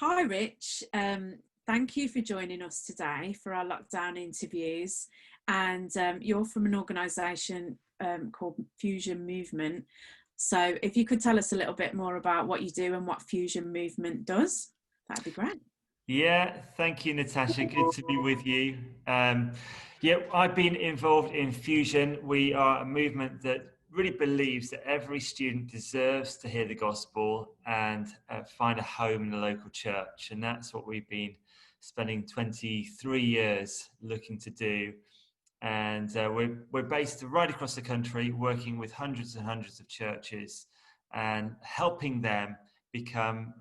Hi, Rich. Thank you for joining us today for our lockdown interviews. And you're from an organisation called Fusion Movement. So if you could tell us a little bit more about what you do and what Fusion Movement does, that'd be great. Yeah, thank you, Natasha. Good to be with you. Yeah, I've been involved in Fusion. We are a movement that really believes that every student deserves to hear the gospel and find a home in the local church. And that's what we've been spending 23 years looking to do. And we're based right across the country, working with hundreds and hundreds of churches and helping them become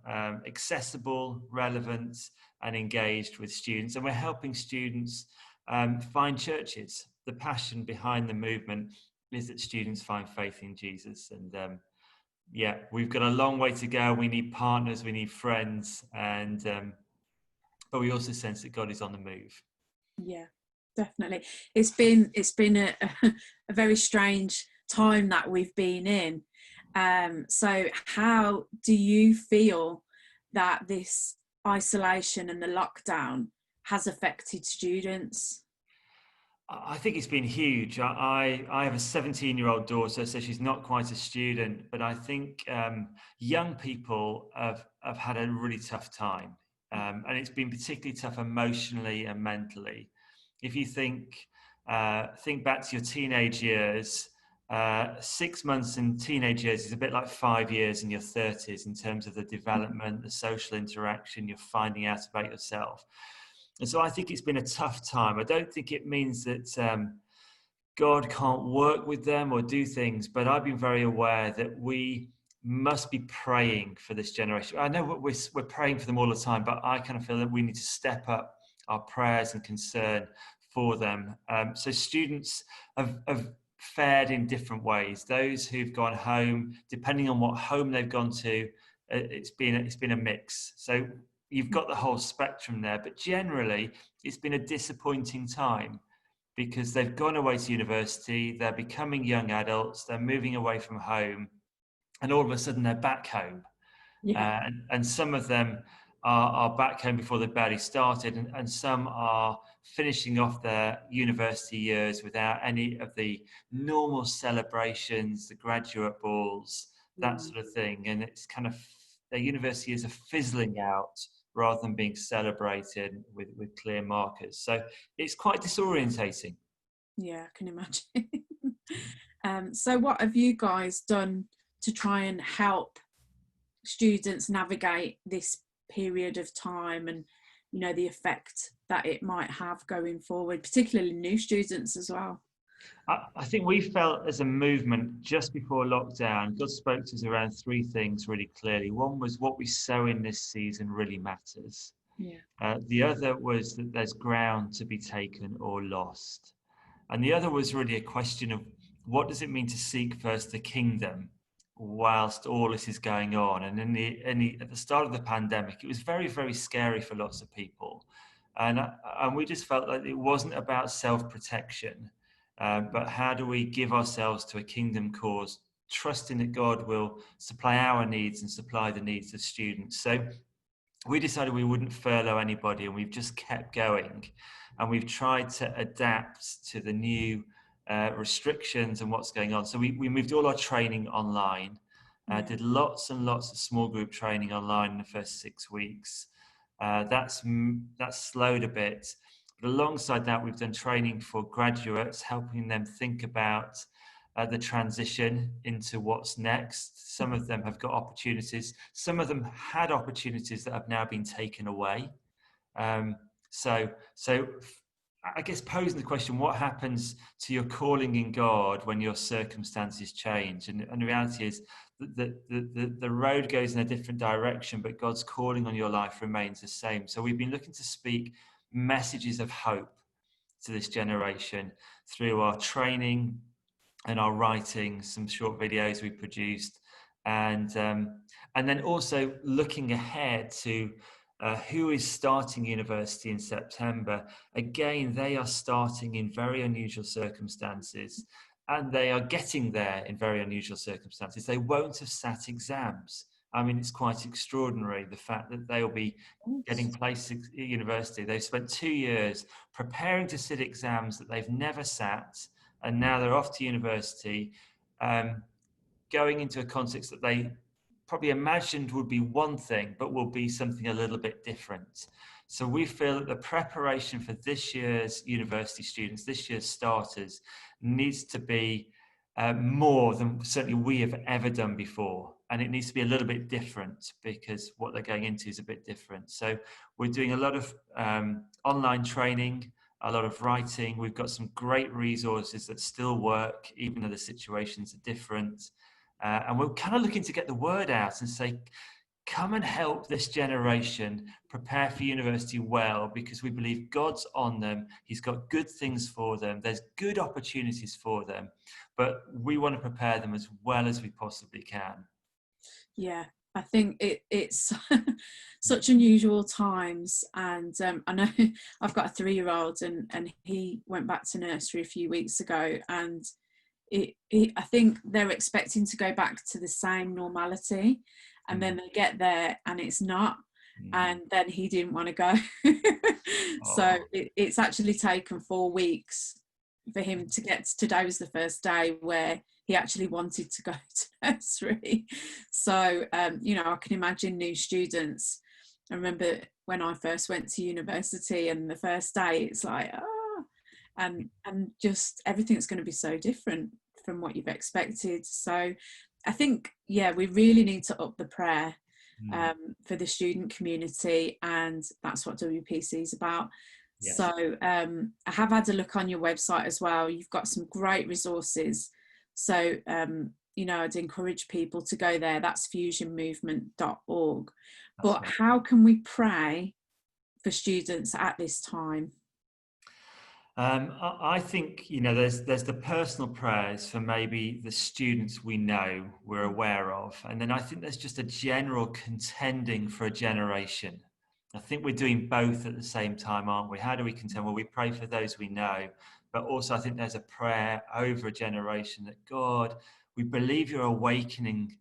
accessible, relevant, and engaged with students. And we're helping students find churches. The passion behind the movement is that students find faith in Jesus. And yeah, we've got a long way to go. We need partners, we need friends, and but we also sense that God is on the move. Yeah, definitely. It's been a very strange time that we've been in. So how do you feel that this isolation and the lockdown has affected students? I think it's been huge. I have a 17-year-old daughter, so she's not quite a student, but I think young people have had a really tough time. And it's been particularly tough emotionally and mentally. If you think back to your teenage years, 6 months in teenage years is a bit like 5 years in your 30s in terms of the development, the social interaction, you're finding out about yourself. And so I think it's been a tough time. I don't think it means that God can't work with them or do things, but I've been very aware that we must be praying for this generation. I know we're praying for them all the time, but I kind of feel that we need to step up our prayers and concern for them. So students have fared in different ways. Those who've gone home, depending on what home they've gone to, it's been a mix. So you've got the whole spectrum there, but generally it's been a disappointing time because they've gone away to university, they're becoming young adults, they're moving away from home, and all of a sudden they're back home. Yeah. And some of them are back home before they barely started, and some are finishing off their university years without any of the normal celebrations, the graduate balls, that sort of thing. And it's kind of, their university years are fizzling out rather than being celebrated with clear markers. So it's quite disorientating. Yeah, I can imagine. So what have you guys done to try and help students navigate this period of time and, you know, the effect that it might have going forward, particularly new students as well? I think we felt as a movement just before lockdown, God spoke to us around three things really clearly. One was what we sow in this season really matters. Yeah. The other was that there's ground to be taken or lost. And the other was really a question of what does it mean to seek first the kingdom whilst all this is going on? And at the start of the pandemic, it was very, very scary for lots of people. And we just felt like it wasn't about self-protection, but how do we give ourselves to a kingdom cause, trusting that God will supply our needs and supply the needs of students. So we decided we wouldn't furlough anybody, and we've just kept going. And we've tried to adapt to the new restrictions and what's going on. So we moved all our training online, did lots and lots of small group training online in the first 6 weeks. That's slowed a bit. But alongside that, we've done training for graduates, helping them think about the transition into what's next. Some of them have got opportunities. Some of them had opportunities that have now been taken away. So I guess posing the question, what happens to your calling in God when your circumstances change? And the reality is that the road goes in a different direction, but God's calling on your life remains the same. So we've been looking to speak messages of hope to this generation through our training and our writing, some short videos we produced, and then also looking ahead to who is starting university in September. Again, they are starting in very unusual circumstances, and they are getting there in very unusual circumstances. They won't have sat exams, I mean, it's quite extraordinary, the fact that they'll be getting placed at university. They've spent 2 years preparing to sit exams that they've never sat, and now they're off to university, going into a context that they probably imagined would be one thing, but will be something a little bit different. So we feel that the preparation for this year's university students, this year's starters, needs to be more than certainly we have ever done before. And it needs to be a little bit different because what they're going into is a bit different. So we're doing a lot of online training, a lot of writing. We've got some great resources that still work, even though the situations are different. And we're kind of looking to get the word out and say, come and help this generation prepare for university well, because we believe God's on them. He's got good things for them. There's good opportunities for them, but we want to prepare them as well as we possibly can. Yeah, I think it's such unusual times, and I know I've got a 3-year-old, and he went back to nursery a few weeks ago, and I think they're expecting to go back to the same normality, and then they get there and it's not, and then he didn't want to go. So it's actually taken 4 weeks for him to get to, today was the first day where he actually wanted to go to nursery. So you know, I can imagine new students. I remember when I first went to university, and the first day it's like, and just everything's going to be so different from what you've expected. So I think, yeah, we really need to up the prayer for the student community, and that's what WPC is about. Yes. So I have had a look on your website as well. You've got some great resources. So you know, I'd encourage people to go there. That's fusionmovement.org. But right, how can we pray for students at this time? I think, you know, there's the personal prayers for maybe the students we know, we're aware of, and then I think there's just a general contending for a generation. I think we're doing both at the same time, aren't we? How do we contend? Well, we pray for those we know, but also I think there's a prayer over a generation that, God, we believe you're awakening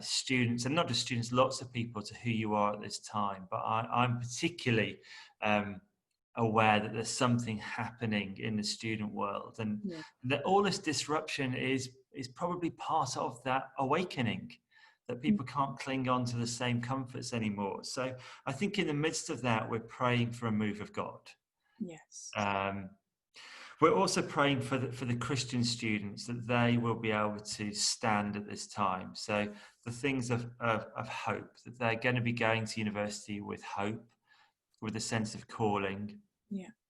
students, and not just students, lots of people, to who you are at this time. But I'm particularly aware that there's something happening in the student world, and that all this disruption is probably part of that awakening, that people can't cling on to the same comforts anymore. So I think in the midst of that, we're praying for a move of God. Yes. We're also praying for the Christian students, that they will be able to stand at this time. So the things of hope, that they're going to be going to university with hope, with a sense of calling,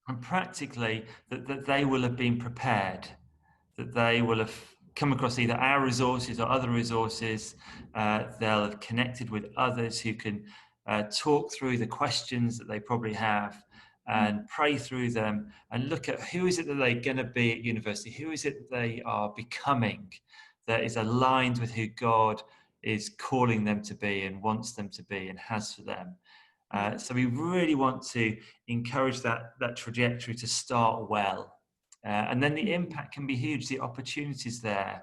and practically that they will have been prepared, that they will have come across either our resources or other resources. They'll have connected with others who can talk through the questions that they probably have, and pray through them, and look at who is it that they're going to be at university, who is it that they are becoming that is aligned with who God is calling them to be and wants them to be and has for them. So we really want to encourage that trajectory to start well. And then the impact can be huge. The opportunities there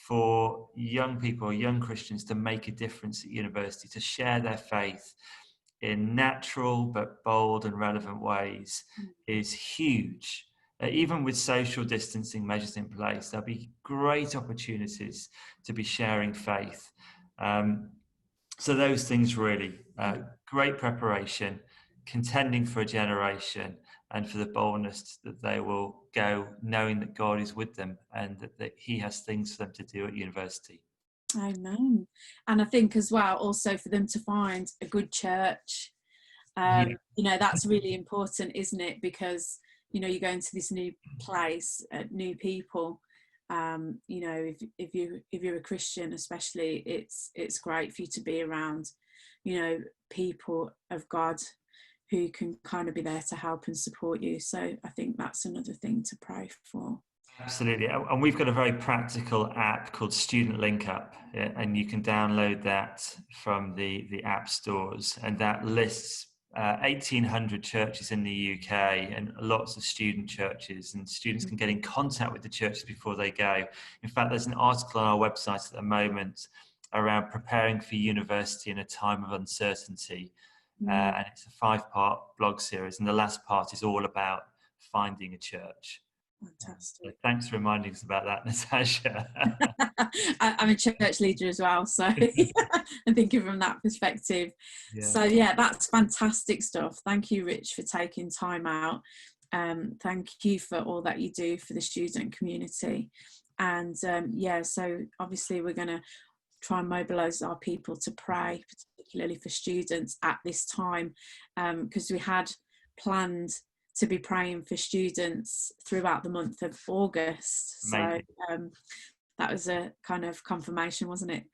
for young people, young Christians, to make a difference at university, to share their faith in natural but bold and relevant ways, is huge. Even with social distancing measures in place, there'll be great opportunities to be sharing faith. So those things really, great preparation, contending for a generation, and for the boldness that they will go knowing that God is with them, and that he has things for them to do at university. Amen. And I think as well, also for them to find a good church. You know, that's really important, isn't it? Because, you know, you go into this new place, new people. You know, if you're a Christian, especially, it's great for you to be around, you know, people of God who can kind of be there to help and support you. So I think that's another thing to pray for. Absolutely. And we've got a very practical app called Student Link Up, and you can download that from the app stores, and that lists 1,800 churches in the UK and lots of student churches, and students can get in contact with the churches before they go. In fact, there's an article on our website at the moment around preparing for university in a time of uncertainty. Mm, And it's a 5-part blog series, and the last part is all about finding a church. So fantastic. thanks for reminding us about that, Natasha. I'm a church leader as well, so I'm thinking from that perspective. Yeah. So yeah, that's fantastic stuff. Thank you, Rich, for taking time out. Thank you for all that you do for the student community. And yeah, so obviously we're going to try and mobilise our people to pray, particularly for students at this time, because we had planned to be praying for students throughout the month of August. So Amazing. that was a kind of confirmation, wasn't it?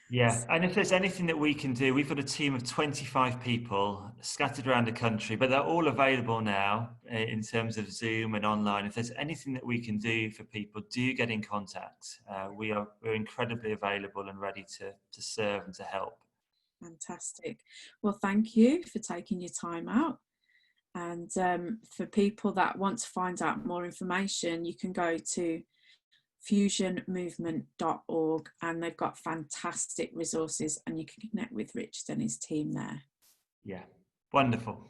Yeah, and if there's anything that we can do, we've got a team of 25 people scattered around the country, but they're all available now in terms of Zoom and online. If there's anything that we can do for people, do get in contact. We're incredibly available and ready to serve and to help. Fantastic. Well, thank you for taking your time out. And for people that want to find out more information, you can go to fusionmovement.org, and they've got fantastic resources, and you can connect with Richard and his team there. Yeah, wonderful.